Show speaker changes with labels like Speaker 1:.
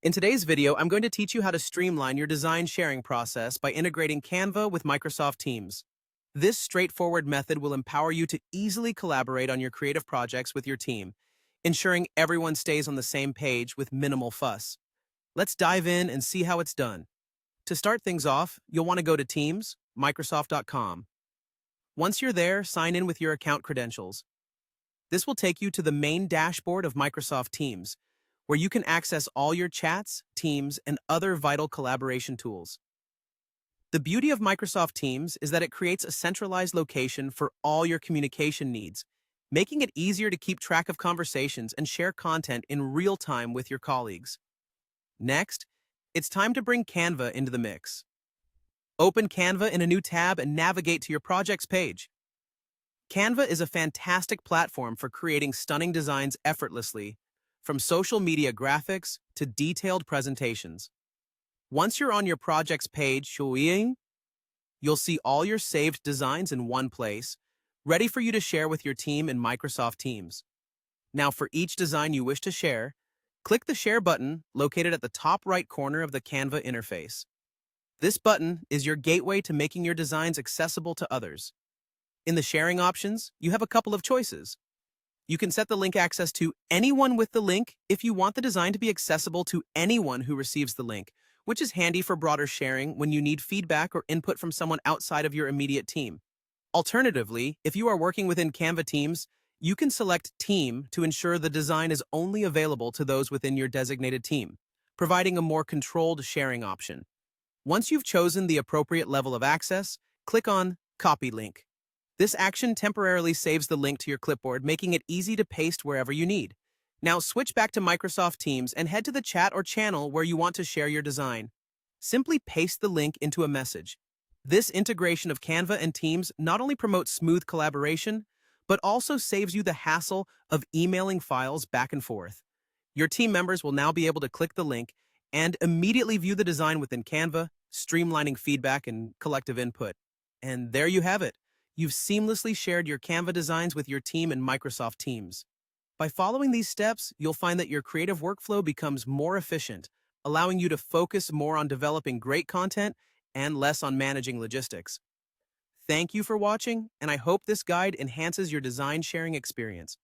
Speaker 1: In today's video, I'm going to teach you how to streamline your design sharing process by integrating Canva with Microsoft Teams. This straightforward method will empower you to easily collaborate on your creative projects with your team, ensuring everyone stays on the same page with minimal fuss. Let's dive in and see how it's done. To start things off, you'll want to go to Teams, Microsoft.com. Once you're there, sign in with your account credentials. This will take you to the main dashboard of Microsoft Teams, where you can access all your chats, Teams, and other vital collaboration tools. The beauty of Microsoft Teams is that it creates a centralized location for all your communication needs, making it easier to keep track of conversations and share content in real time with your colleagues. Next, it's time to bring Canva into the mix. Open Canva in a new tab and navigate to your project's page. Canva is a fantastic platform for creating stunning designs effortlessly, from social media graphics to detailed presentations. Once you're on your project's page, you'll see all your saved designs in one place, ready for you to share with your team in Microsoft Teams. Now, for each design you wish to share, click the Share button located at the top right corner of the Canva interface. This button is your gateway to making your designs accessible to others. In the sharing options, you have a couple of choices. You can set the link access to anyone with the link if you want the design to be accessible to anyone who receives the link, which is handy for broader sharing when you need feedback or input from someone outside of your immediate team. Alternatively, if you are working within Canva Teams, you can select Team to ensure the design is only available to those within your designated team, providing a more controlled sharing option. Once you've chosen the appropriate level of access, click on Copy Link. This action temporarily saves the link to your clipboard, making it easy to paste wherever you need. Now switch back to Microsoft Teams and head to the chat or channel where you want to share your design. Simply paste the link into a message. This integration of Canva and Teams not only promotes smooth collaboration, but also saves you the hassle of emailing files back and forth. Your team members will now be able to click the link and immediately view the design within Canva, streamlining feedback and collective input. And there you have it. You've seamlessly shared your Canva designs with your team in Microsoft Teams. By following these steps, you'll find that your creative workflow becomes more efficient, allowing you to focus more on developing great content and less on managing logistics. Thank you for watching, and I hope this guide enhances your design sharing experience.